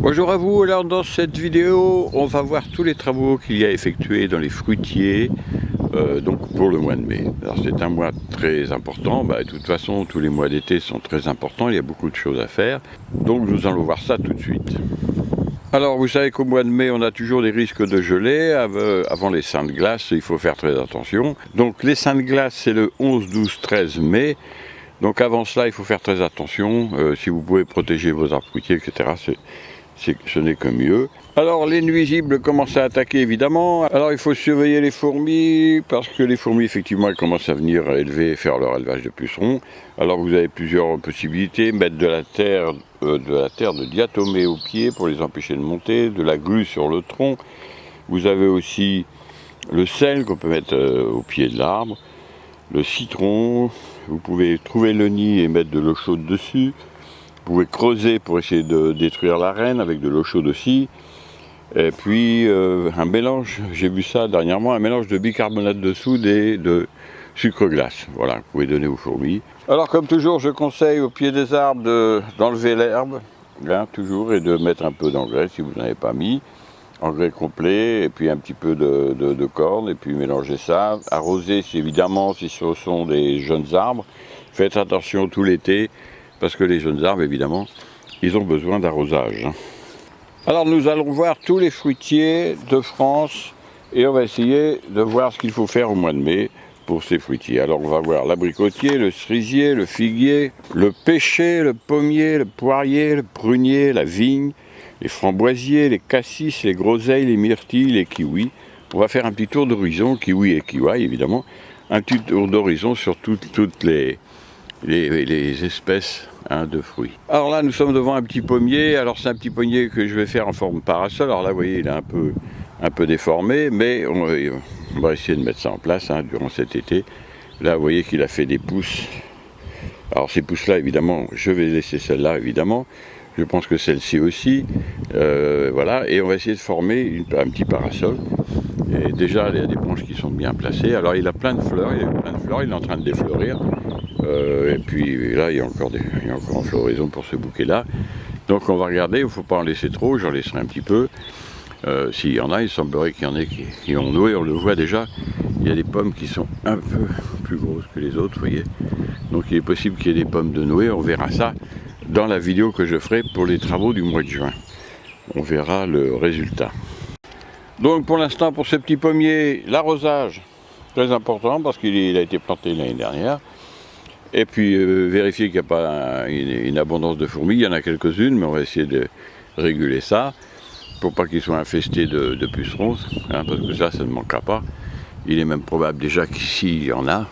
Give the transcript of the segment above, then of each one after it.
Bonjour à vous, alors dans cette vidéo on va voir tous les travaux qu'il y a effectués dans les fruitiers donc pour le mois de mai. Alors c'est un mois très important, de toute façon tous les mois d'été sont très importants, il y a beaucoup de choses à faire, donc nous allons voir ça tout de suite. Alors vous savez qu'au mois de mai on a toujours des risques de gelée, avant les seins de glace il faut faire très attention. Donc les seins de glace c'est le 11, 12, 13 mai, donc avant cela il faut faire très attention, si vous pouvez protéger vos arbres fruitiers etc. Ce n'est que mieux. Alors les nuisibles commencent à attaquer évidemment. Alors il faut surveiller les fourmis parce que les fourmis effectivement elles commencent à venir faire leur élevage de pucerons. Alors vous avez plusieurs possibilités, mettre de la terre de diatomée au pied pour les empêcher de monter, de la glu sur le tronc. Vous avez aussi le sel qu'on peut mettre au pied de l'arbre, le citron, vous pouvez trouver le nid et mettre de l'eau chaude dessus. Vous pouvez creuser pour essayer de détruire la reine avec de l'eau chaude aussi. Et puis un mélange, j'ai vu ça dernièrement, un mélange de bicarbonate de soude et de sucre glace. Voilà, vous pouvez donner aux fourmis. Alors comme toujours, je conseille au pied des arbres d'enlever l'herbe, toujours, et de mettre un peu d'engrais si vous n'en avez pas mis. Engrais complet, et puis un petit peu de corne, et puis mélanger ça. Arroser, évidemment, si ce sont des jeunes arbres. Faites attention tout l'été. Parce que les jeunes arbres, évidemment, ils ont besoin d'arrosage. Alors nous allons voir tous les fruitiers de France et on va essayer de voir ce qu'il faut faire au mois de mai pour ces fruitiers. Alors on va voir l'abricotier, le cerisier, le figuier, le pêcher, le pommier, le poirier, le prunier, la vigne, les framboisiers, les cassis, les groseilles, les myrtilles, les kiwis. On va faire un petit tour d'horizon, kiwi et kiwi évidemment, un petit tour d'horizon sur toutes les espèces de fruits. Alors là nous sommes devant un petit pommier, alors c'est un petit pommier que je vais faire en forme parasol, alors là vous voyez il est un peu déformé, mais on va essayer de mettre ça en place durant cet été. Là vous voyez qu'il a fait des pousses, alors ces pousses là évidemment je vais laisser celle-là évidemment, je pense que celle-ci aussi, voilà, et on va essayer de former un petit parasol. Et déjà il y a des branches qui sont bien placées, alors il a plein de fleurs, il est en train de défleurir. Et puis là il y a encore en floraison pour ce bouquet là, donc on va regarder, il ne faut pas en laisser trop, j'en laisserai un petit peu, s'il y en a, il semblerait qu'il y en ait qui ont noué, on le voit déjà, il y a des pommes qui sont un peu plus grosses que les autres, vous voyez, donc il est possible qu'il y ait des pommes de noué, on verra ça dans la vidéo que je ferai pour les travaux du mois de juin, on verra le résultat. Donc pour l'instant pour ce petit pommier, l'arrosage, très important parce qu'il a été planté l'année dernière. Et puis vérifier qu'il n'y a pas une abondance de fourmis, il y en a quelques-unes, mais on va essayer de réguler ça, pour pas qu'ils soient infestés de pucerons, parce que ça ne manquera pas. Il est même probable déjà qu'ici il y en a,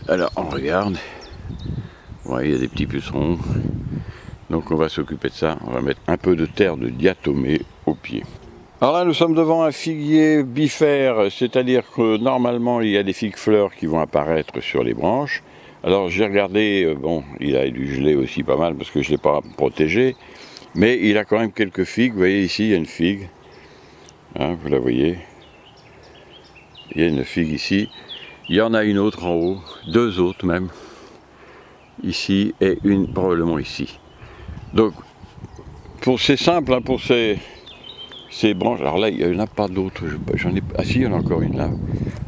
alors on regarde, ouais, il y a des petits pucerons, donc on va s'occuper de ça, on va mettre un peu de terre de diatomée au pied. Alors là nous sommes devant un figuier bifère, c'est-à-dire que normalement il y a des figues fleurs qui vont apparaître sur les branches. Alors j'ai regardé, il a dû geler aussi pas mal parce que je ne l'ai pas protégé, mais il a quand même quelques figues, vous voyez ici il y a une figue, vous la voyez, il y a une figue ici, il y en a une autre en haut, deux autres même, ici et une probablement ici. Donc c'est simple, pour ces branches, alors là, il n'y en a pas d'autres, ah si, il y en a encore une là.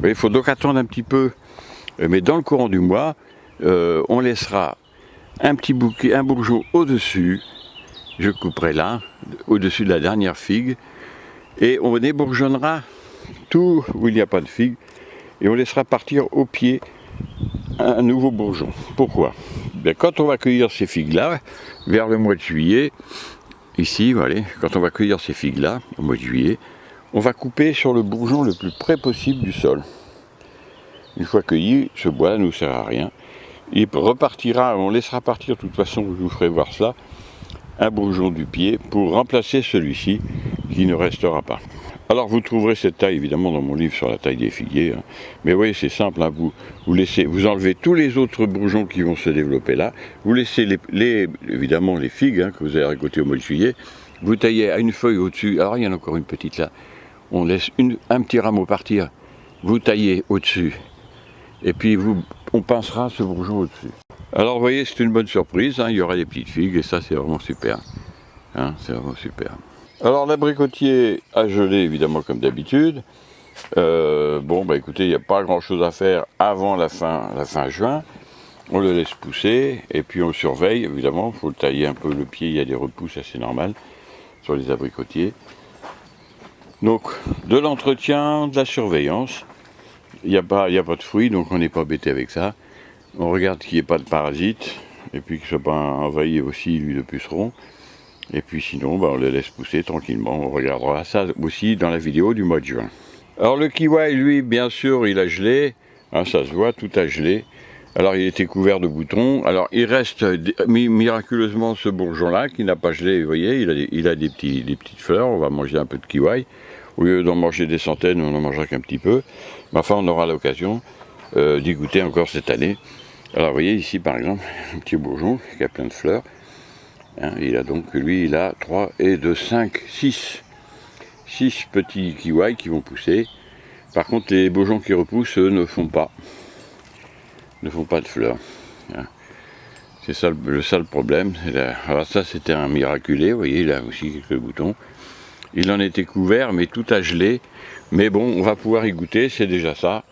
Il faut donc attendre un petit peu, mais dans le courant du mois, on laissera un petit bouquet, un bourgeon au-dessus, je couperai là, au-dessus de la dernière figue, et on débourgeonnera tout où il n'y a pas de figue, et on laissera partir au pied un nouveau bourgeon. Pourquoi ? Quand on va cueillir ces figues-là, vers le mois de juillet, ici, voilà, quand on va cueillir ces figues-là, au mois de juillet, on va couper sur le bourgeon le plus près possible du sol. Une fois cueilli, ce bois ne nous sert à rien. Il repartira, on laissera partir, de toute façon, je vous ferai voir cela, un bourgeon du pied pour remplacer celui-ci qui ne restera pas. Alors vous trouverez cette taille évidemment dans mon livre sur la taille des figuiers, mais oui c'est simple, vous enlevez tous les autres bourgeons qui vont se développer là, vous laissez évidemment les figues que vous avez récoltées au mois de juillet, vous taillez à une feuille au-dessus, alors il y en a encore une petite là, on laisse un petit rameau partir, vous taillez au-dessus, et puis on pincera ce bourgeon au-dessus. Alors vous voyez c'est une bonne surprise, il y aura des petites figues et ça c'est vraiment super. Hein, c'est vraiment super. Alors l'abricotier a gelé évidemment comme d'habitude. Bon bah écoutez, il n'y a pas grand chose à faire avant la fin juin. On le laisse pousser et puis on le surveille évidemment. Il faut le tailler un peu le pied, il y a des repousses assez normales sur les abricotiers. Donc de l'entretien, de la surveillance. Il n'y a pas de fruits, donc on n'est pas embêté avec ça. On regarde qu'il n'y ait pas de parasites et puis qu'il ne soit pas envahi aussi lui de pucerons. Et puis sinon, on le laisse pousser tranquillement. On regardera ça aussi dans la vidéo du mois de juin. Alors le kiwi, lui, bien sûr, il a gelé. Hein, ça se voit, tout a gelé. Alors il était couvert de boutons. Alors il reste miraculeusement ce bourgeon-là qui n'a pas gelé. Vous voyez, il a des petites fleurs. On va manger un peu de kiwi. Au lieu d'en manger des centaines, on n'en mangera qu'un petit peu. Mais enfin, on aura l'occasion d'y goûter encore cette année. Alors vous voyez ici, par exemple, un petit bourgeon qui a plein de fleurs. Hein, il a donc, lui, il a 3 et 2, 5, 6 petits kiwis qui vont pousser. Par contre, les bourgeons qui repoussent, eux, ne font pas de fleurs. Hein. C'est ça le sale problème. Alors ça, c'était un miraculé. Vous voyez, il a aussi quelques boutons. Il en était couvert, mais tout a gelé. Mais bon, on va pouvoir y goûter, c'est déjà ça.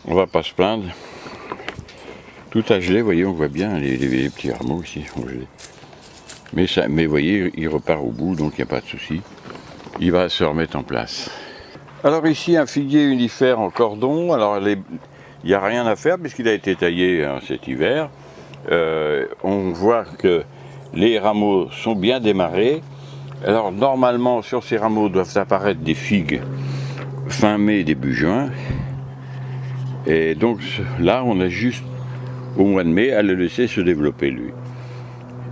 On va pas se plaindre. Tout a gelé, vous voyez, on voit bien les petits rameaux ici sont gelés. Mais vous voyez, il repart au bout, donc il n'y a pas de souci. Il va se remettre en place. Alors ici, un figuier unifère en cordon. Alors il n'y a rien à faire puisqu'il a été taillé cet hiver. On voit que les rameaux sont bien démarrés. Alors normalement, sur ces rameaux doivent apparaître des figues fin mai, début juin. Et donc là, on a juste au mois de mai à le laisser se développer lui.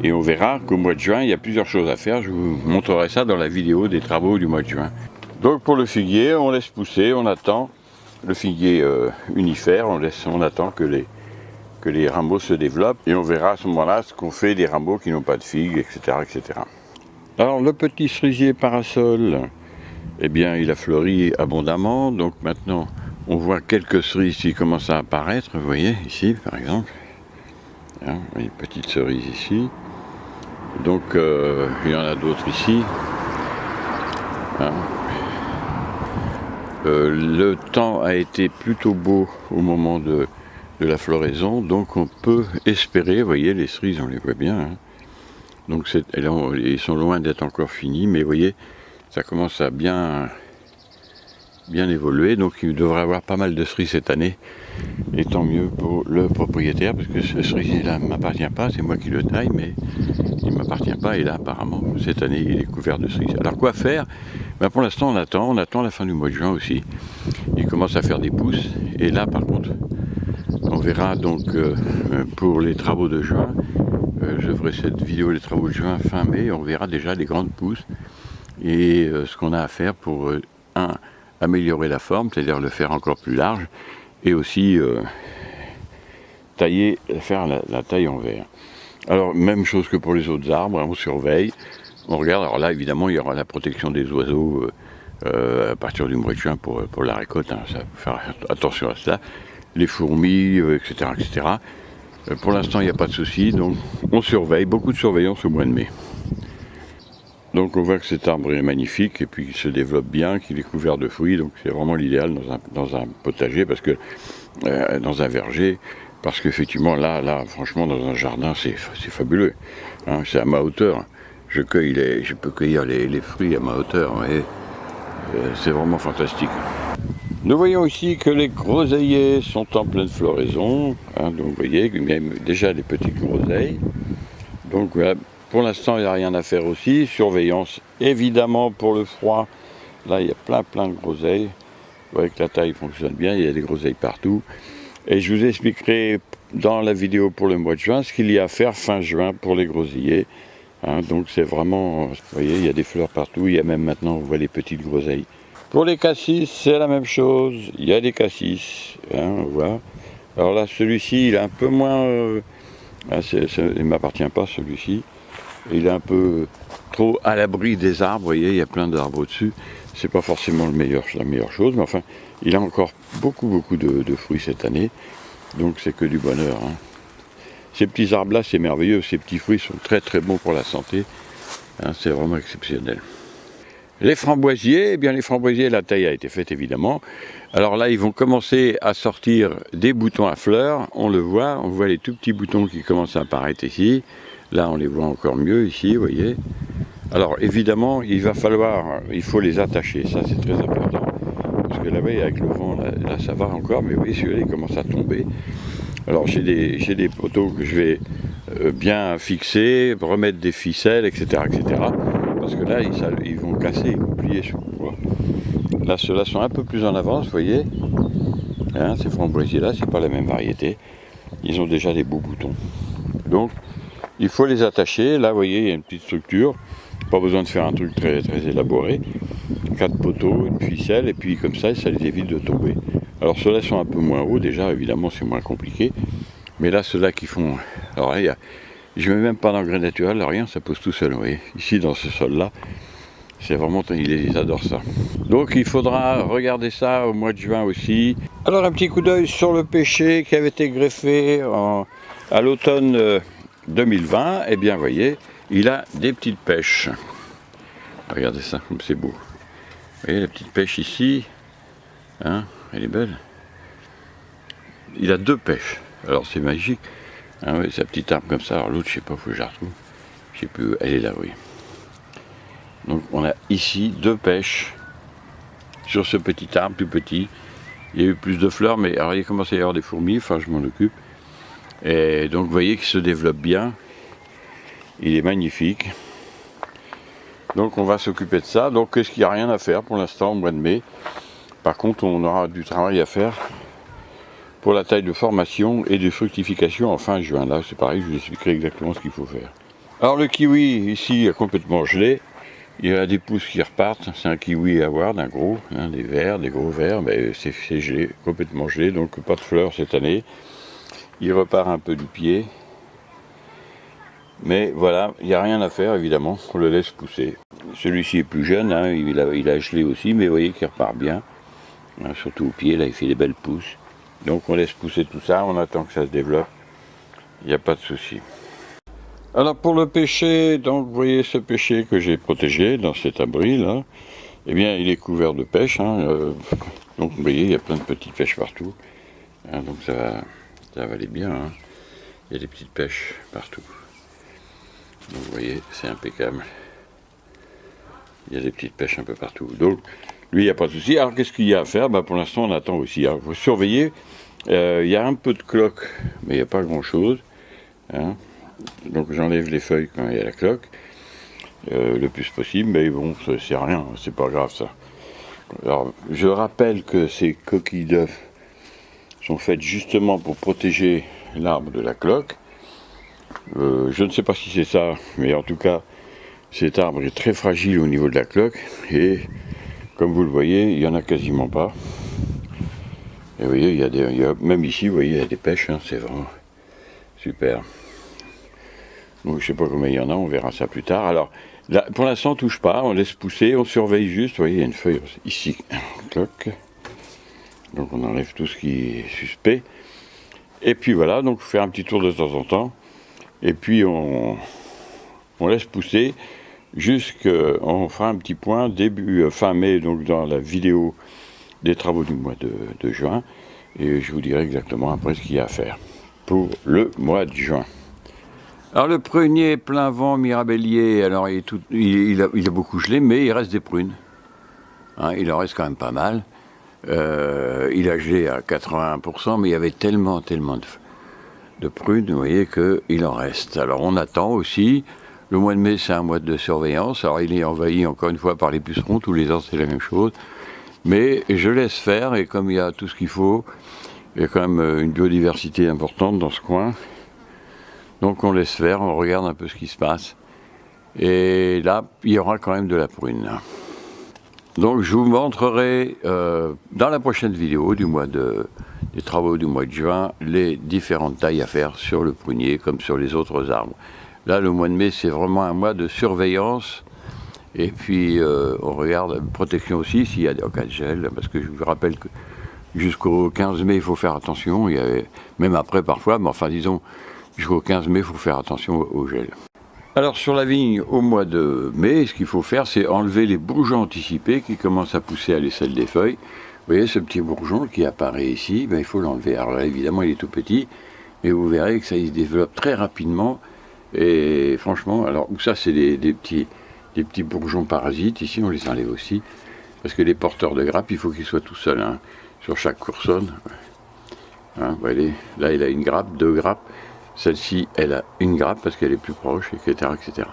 Et on verra qu'au mois de juin, il y a plusieurs choses à faire. Je vous montrerai ça dans la vidéo des travaux du mois de juin. Donc pour le figuier, on laisse pousser, on attend. Le figuier unifère, on attend que les rameaux se développent. Et on verra à ce moment-là ce qu'on fait des rameaux qui n'ont pas de figues, etc., etc. Alors le petit cerisier parasol, eh bien il a fleuri abondamment. Donc maintenant, on voit quelques cerises qui commencent à apparaître. Vous voyez, ici par exemple. Hein, une petite cerise ici. Donc il y en a d'autres ici. Hein. Le temps a été plutôt beau au moment de la floraison, donc on peut espérer, vous voyez les cerises on les voit bien, hein. Donc ils sont loin d'être encore finis, mais vous voyez, ça commence à bien évoluer, donc il devrait y avoir pas mal de cerises cette année, et tant mieux pour le propriétaire, parce que ce cerisier-là ne m'appartient pas, c'est moi qui le taille, mais il ne m'appartient pas, et là apparemment, cette année, il est couvert de cerises. Alors quoi faire? Ben, pour l'instant, on attend la fin du mois de juin aussi. Il commence à faire des pousses, et là par contre, on verra donc pour les travaux de juin, je ferai cette vidéo des travaux de juin fin mai, on verra déjà les grandes pousses, et ce qu'on a à faire pour, améliorer la forme, c'est-à-dire le faire encore plus large, et aussi faire la taille en verre. Alors, même chose que pour les autres arbres, hein, on surveille, on regarde. Alors là, évidemment, il y aura la protection des oiseaux à partir du mois de juin pour la récolte, hein, ça faut faire attention à cela. Les fourmis, etc., etc. Pour l'instant, il n'y a pas de souci, donc on surveille, beaucoup de surveillance au mois de mai. Donc on voit que cet arbre est magnifique et puis qu'il se développe bien, qu'il est couvert de fruits, donc c'est vraiment l'idéal dans un potager, parce que dans un verger, parce qu'effectivement là franchement dans un jardin c'est fabuleux, hein, c'est à ma hauteur. Je peux cueillir les fruits à ma hauteur, et c'est vraiment fantastique. Nous voyons ici que les groseilliers sont en pleine floraison, hein, donc vous voyez même déjà les petites groseilles. Donc voilà. Pour l'instant, il n'y a rien à faire aussi. Surveillance, évidemment, pour le froid. Là, il y a plein de groseilles. Vous voyez que la taille fonctionne bien, il y a des groseilles partout. Et je vous expliquerai dans la vidéo pour le mois de juin ce qu'il y a à faire fin juin pour les groseilliers. Hein, donc c'est vraiment, vous voyez, il y a des fleurs partout. Il y a même maintenant, on voit les petites groseilles. Pour les cassis, c'est la même chose. Il y a des cassis. Hein, on voit. Alors là, celui-ci, il est un peu moins... il ne m'appartient pas, celui-ci. Il est un peu trop à l'abri des arbres, vous voyez, il y a plein d'arbres au-dessus. C'est pas forcément la meilleure chose, mais enfin, il a encore beaucoup de fruits cette année. Donc c'est que du bonheur. Hein. Ces petits arbres-là, c'est merveilleux. Ces petits fruits sont très bons pour la santé. Hein, c'est vraiment exceptionnel. Les framboisiers, eh bien les framboisiers, la taille a été faite évidemment. Alors là, ils vont commencer à sortir des boutons à fleurs. On le voit, on voit les tout petits boutons qui commencent à apparaître ici. Là, on les voit encore mieux ici, vous voyez. Alors évidemment, il faut les attacher, ça c'est très important. Parce que là-bas, avec le vent, là ça va encore, mais vous voyez, celui-là, il commence à tomber. Alors j'ai des poteaux que je vais bien fixer, remettre des ficelles, etc. Parce que là, ils vont casser, ils vont plier sur le bois. Là, ceux-là sont un peu plus en avance, vous voyez. Hein, ces framboisiers-là, c'est pas la même variété. Ils ont déjà des beaux boutons. Donc, il faut les attacher. Là, vous voyez, il y a une petite structure. Pas besoin de faire un truc très, très élaboré. 4 poteaux, une ficelle, et puis comme ça les évite de tomber. Alors, ceux-là sont un peu moins hauts, déjà, évidemment, c'est moins compliqué. Mais là, ceux-là qui font... Alors là, je ne mets même pas d'engrais naturel, rien, ça pousse tout seul, vous voyez. Ici, dans ce sol-là, c'est vraiment... Ils adorent ça. Donc, il faudra regarder ça au mois de juin aussi. Alors, un petit coup d'œil sur le pêcher qui avait été greffé à l'automne 2020. Eh bien, vous voyez, il a des petites pêches. Regardez ça, comme c'est beau. Vous voyez la petite pêche ici, hein, elle est belle. Il a 2 pêches, alors c'est magique. Hein, oui, sa petite arme comme ça, alors l'autre je sais pas, faut que je la retrouve. Je sais plus, elle est là, oui. Donc on a ici 2 pêches sur ce petit arbre tout petit. Il y a eu plus de fleurs, mais alors il commence à y avoir des fourmis, enfin je m'en occupe. Et donc vous voyez qu'il se développe bien. Il est magnifique. Donc on va s'occuper de ça. Donc qu'est-ce qu'il n'y a rien à faire pour l'instant au mois de mai. Par contre on aura du travail à faire pour la taille de formation et de fructification en fin juin. Là c'est pareil, je vous expliquerai exactement ce qu'il faut faire. Alors le kiwi ici est complètement gelé. Il y a des pousses qui repartent. C'est un kiwi à voir, d'un gros, hein, des gros verts, mais c'est gelé, complètement gelé, donc pas de fleurs cette année. Il repart un peu du pied. Mais voilà, il n'y a rien à faire évidemment, on le laisse pousser. Celui-ci est plus jeune, hein, il a gelé aussi, mais vous voyez qu'il repart bien. Hein, surtout au pied, là il fait des belles pousses. Donc on laisse pousser tout ça, on attend que ça se développe. Il n'y a pas de souci. Alors pour le pêcher, donc vous voyez ce pêcher que j'ai protégé dans cet abri là, eh bien il est couvert de pêche. Hein, donc vous voyez, il y a plein de petites pêches partout. Hein, donc ça va aller bien. Hein. Il y a des petites pêches partout. Donc vous voyez, c'est impeccable. Il y a des petites pêches un peu partout. Donc, lui, il n'y a pas de souci. Alors, qu'est-ce qu'il y a à faire? Pour l'instant, on attend aussi. Il faut surveiller. Il y a un peu de cloque, mais il n'y a pas grand-chose. Hein. Donc, j'enlève les feuilles quand il y a la cloque, le plus possible. Mais bon, c'est rien, c'est pas grave, ça. Alors, je rappelle que ces coquilles d'œufs sont faites justement pour protéger l'arbre de la cloque. Je ne sais pas si c'est ça, mais en tout cas, cet arbre est très fragile au niveau de la cloque, et comme vous le voyez, il n'y en a quasiment pas. Et vous voyez, même ici, vous voyez, il y a des pêches, hein, c'est vraiment super. Donc je ne sais pas combien il y en a, on verra ça plus tard. Alors, là, pour l'instant, on ne touche pas, on laisse pousser, on surveille juste, vous voyez, il y a une feuille ici, cloque. Donc on enlève tout ce qui est suspect. Et puis voilà, donc faire un petit tour de temps en temps. Et puis on laisse pousser on fera un petit point fin mai, donc dans la vidéo des travaux du mois de juin. Et je vous dirai exactement après ce qu'il y a à faire pour le mois de juin. Alors le prunier plein vent mirabellier, alors il a beaucoup gelé, mais il reste des prunes. Hein, il en reste quand même pas mal. Il a gelé à 81%, mais il y avait tellement de prunes, vous voyez qu'il en reste. Alors on attend aussi. Le mois de mai, c'est un mois de surveillance. Alors il est envahi encore une fois par les pucerons. Tous les ans, c'est la même chose. Mais je laisse faire, et comme il y a tout ce qu'il faut, il y a quand même une biodiversité importante dans ce coin. Donc on laisse faire, on regarde un peu ce qui se passe. Et là, il y aura quand même de la prune. Donc je vous montrerai dans la prochaine vidéo des travaux du mois de juin, les différentes tailles à faire sur le prunier comme sur les autres arbres. Là, le mois de mai, c'est vraiment un mois de surveillance. Et puis, on regarde protection aussi s'il y a des cas de gel, parce que je vous rappelle que jusqu'au 15 mai, il faut faire attention. Même après, parfois, mais enfin, disons, jusqu'au 15 mai, il faut faire attention au gel. Alors sur la vigne, au mois de mai, ce qu'il faut faire, c'est enlever les bourgeons anticipés qui commencent à pousser à l'aisselle des feuilles. Vous voyez ce petit bourgeon qui apparaît ici, ben, il faut l'enlever. Alors là, évidemment, il est tout petit, mais vous verrez que ça il se développe très rapidement. Et franchement, alors ça c'est des petits bourgeons parasites. Ici, on les enlève aussi, parce que les porteurs de grappes, il faut qu'ils soient tout seuls, hein, sur chaque coursonne. Hein, vous voyez, là, il a une grappe, 2 grappes. Celle-ci, elle a une grappe parce qu'elle est plus proche, etc., etc.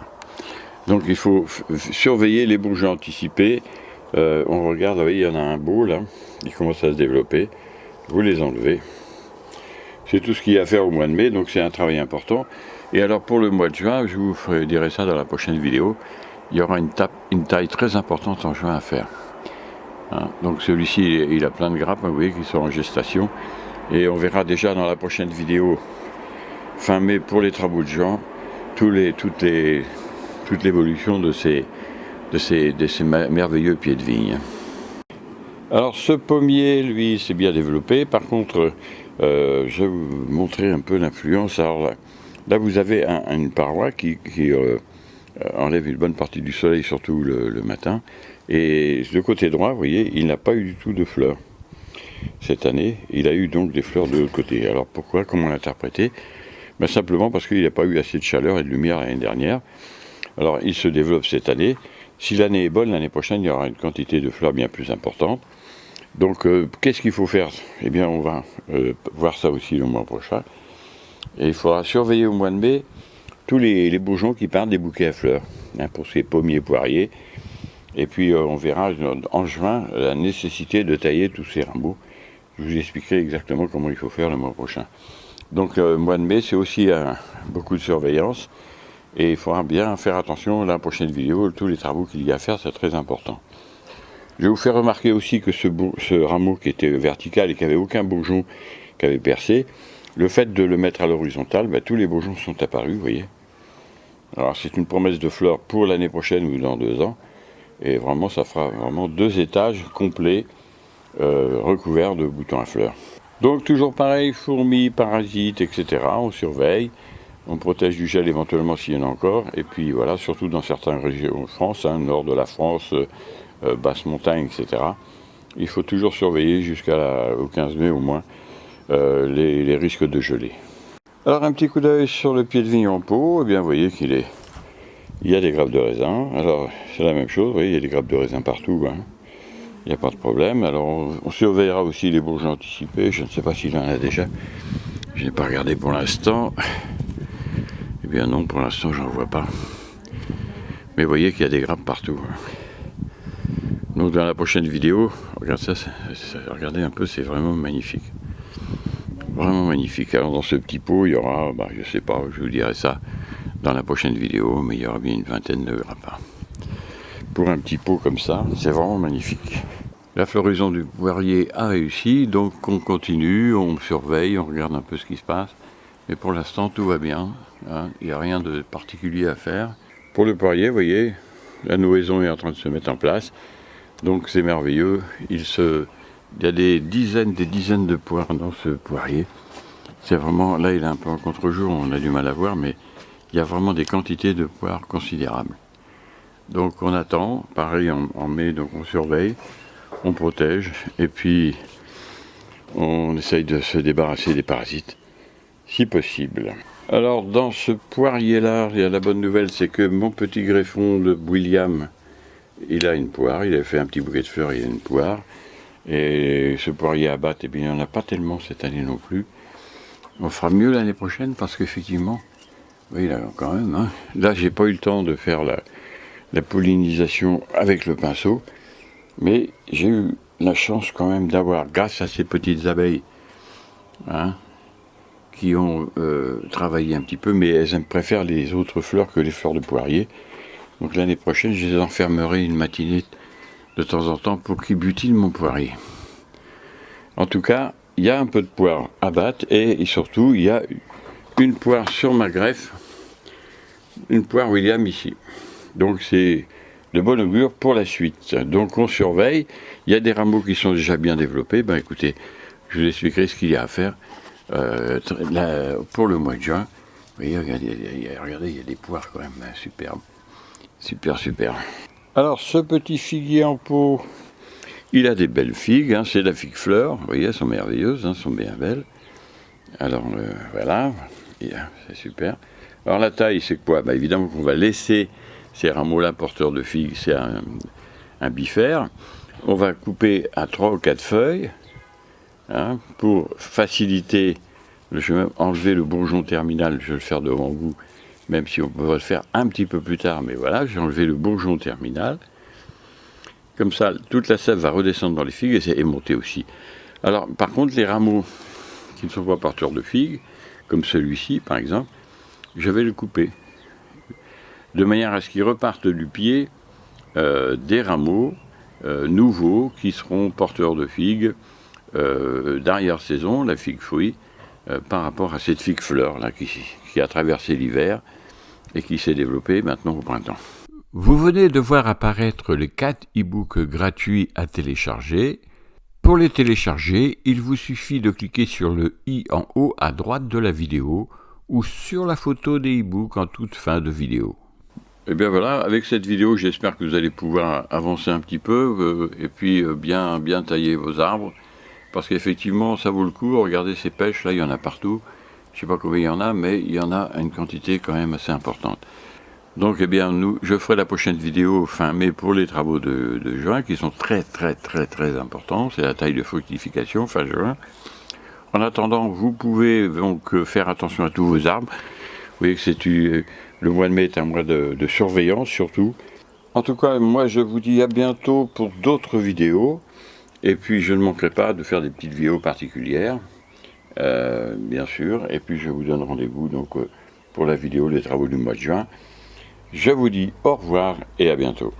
Donc il faut surveiller les bourgeons anticipés. On regarde, vous voyez, il y en a un beau là, il commence à se développer. Vous les enlevez. C'est tout ce qu'il y a à faire au mois de mai, donc c'est un travail important. Et alors pour le mois de juin, je vous dirai ça dans la prochaine vidéo, il y aura une taille très importante en juin à faire. Hein, donc celui-ci, il a plein de grappes, vous voyez, qui sont en gestation. Et on verra déjà dans la prochaine vidéo fin mai pour les travaux de juin, toute l'évolution de ces merveilleux pieds de vigne. Alors ce pommier, lui, s'est bien développé. Par contre, je vais vous montrer un peu l'influence. Alors là vous avez une paroi qui enlève une bonne partie du soleil, surtout le matin. Et le côté droit, vous voyez, il n'a pas eu du tout de fleurs. Cette année, il a eu donc des fleurs de l'autre côté. Alors pourquoi, comment l'interpréter? Ben simplement parce qu'il n'a pas eu assez de chaleur et de lumière l'année dernière. Alors il se développe cette année. Si l'année est bonne, l'année prochaine, il y aura une quantité de fleurs bien plus importante. Donc qu'est-ce qu'il faut faire? Eh bien on va voir ça aussi le mois prochain. Et il faudra surveiller au mois de mai tous les bourgeons qui partent des bouquets à fleurs, hein, pour ces pommiers poiriers. Et puis on verra en juin la nécessité de tailler tous ces rameaux. Je vous expliquerai exactement comment il faut faire le mois prochain. Donc le mois de mai, c'est aussi beaucoup de surveillance. Et il faudra bien faire attention, la prochaine vidéo, tous les travaux qu'il y a à faire, c'est très important. Je vais vous faire remarquer aussi que ce rameau qui était vertical et qui n'avait aucun bourgeon qui avait percé, le fait de le mettre à l'horizontale, ben, tous les bourgeons sont apparus, vous voyez. Alors c'est une promesse de fleurs pour l'année prochaine ou dans 2 ans. Et vraiment, ça fera vraiment 2 étages complets recouverts de boutons à fleurs. Donc toujours pareil, fourmis, parasites, etc. On surveille, on protège du gel éventuellement s'il y en a encore. Et puis voilà, surtout dans certaines régions de France, hein, nord de la France, basse montagne, etc. Il faut toujours surveiller jusqu'au 15 mai au moins les risques de gelée. Alors un petit coup d'œil sur le pied de vigne en pot, eh bien vous voyez il y a des grappes de raisin. Alors c'est la même chose, vous voyez, il y a des grappes de raisin partout, hein. Il n'y a pas de problème. Alors on surveillera aussi les bourgeons anticipés. Je ne sais pas s'il en a déjà. Je n'ai pas regardé pour l'instant. Eh bien non, pour l'instant j'en vois pas. Mais vous voyez qu'il y a des grappes partout. Donc dans la prochaine vidéo, regarde ça, regardez un peu, c'est vraiment magnifique. Vraiment magnifique. Alors dans ce petit pot, il y aura, je ne sais pas, je vous dirai ça dans la prochaine vidéo, mais il y aura bien une vingtaine de grappes. Pour un petit pot comme ça, c'est vraiment magnifique. La floraison du poirier a réussi, donc on continue, on surveille, on regarde un peu ce qui se passe. Mais pour l'instant, tout va bien, hein, il n'y a rien de particulier à faire. Pour le poirier, vous voyez, la nouaison est en train de se mettre en place. Donc c'est merveilleux. Il y a des dizaines de poires dans ce poirier. C'est vraiment, là il est un peu en contre-jour, on a du mal à voir, mais il y a vraiment des quantités de poires considérables. Donc on attend, pareil en mai, donc on surveille, on protège, et puis on essaye de se débarrasser des parasites, si possible. Alors dans ce poirier-là, il y a la bonne nouvelle, c'est que mon petit greffon de William, il a une poire, il a fait un petit bouquet de fleurs, il a une poire. Et ce poirier à battre, eh bien, il n'y en a pas tellement cette année non plus. On fera mieux l'année prochaine parce qu'effectivement, oui, là quand même, hein, là j'ai pas eu le temps de faire la pollinisation avec le pinceau, mais j'ai eu la chance quand même d'avoir, grâce à ces petites abeilles, hein, qui ont travaillé un petit peu, mais elles préfèrent les autres fleurs que les fleurs de poirier. Donc l'année prochaine, je les enfermerai une matinée de temps en temps pour qu'ils butinent mon poirier. En tout cas, il y a un peu de poire à battre et surtout, il y a une poire sur ma greffe, une poire William ici. Donc c'est de bon augure pour la suite. Donc on surveille, il y a des rameaux qui sont déjà bien développés. Ben écoutez, je vous expliquerai ce qu'il y a à faire pour le mois de juin. voyez, regardez, regardez, il y a des poires quand même, hein, superbe. Super, super. Alors, ce petit figuier en pot, il a des belles figues, hein, c'est de la figue fleur, vous voyez, elles sont merveilleuses, hein, sont bien belles. Alors, voilà, c'est super. Alors, la taille, c'est quoi? Bah, évidemment qu'on va laisser ces rameaux-là porteurs de figues, c'est un bifère. On va couper à 3 ou 4 feuilles, hein, pour faciliter. Je vais même enlever le bourgeon terminal, je vais le faire devant vous, même si on peut le faire un petit peu plus tard, mais voilà, j'ai enlevé le bourgeon terminal. Comme ça, toute la sève va redescendre dans les figues et monter aussi. Alors, par contre, les rameaux qui ne sont pas porteurs de figues, comme celui-ci par exemple, je vais le couper, de manière à ce qu'ils repartent du pied des rameaux nouveaux qui seront porteurs de figues d'arrière-saison, la figue fruit, par rapport à cette figue fleur là, qui a traversé l'hiver et qui s'est développée maintenant au printemps. Vous venez de voir apparaître les 4 e-books gratuits à télécharger. Pour les télécharger, il vous suffit de cliquer sur le i en haut à droite de la vidéo ou sur la photo des e-books en toute fin de vidéo. Et bien voilà, avec cette vidéo, j'espère que vous allez pouvoir avancer un petit peu et puis bien tailler vos arbres. Parce qu'effectivement, ça vaut le coup. Regardez ces pêches, là, il y en a partout. Je ne sais pas combien il y en a, mais il y en a une quantité quand même assez importante. Donc, eh bien, je ferai la prochaine vidéo fin mai pour les travaux de juin, qui sont très importants. C'est la taille de fructification fin juin. En attendant, vous pouvez donc faire attention à tous vos arbres. Vous voyez que le mois de mai est un mois de surveillance, surtout. En tout cas, moi, je vous dis à bientôt pour d'autres vidéos. Et puis, je ne manquerai pas de faire des petites vidéos particulières, bien sûr. Et puis, je vous donne rendez-vous donc pour la vidéo des travaux du mois de juin. Je vous dis au revoir et à bientôt.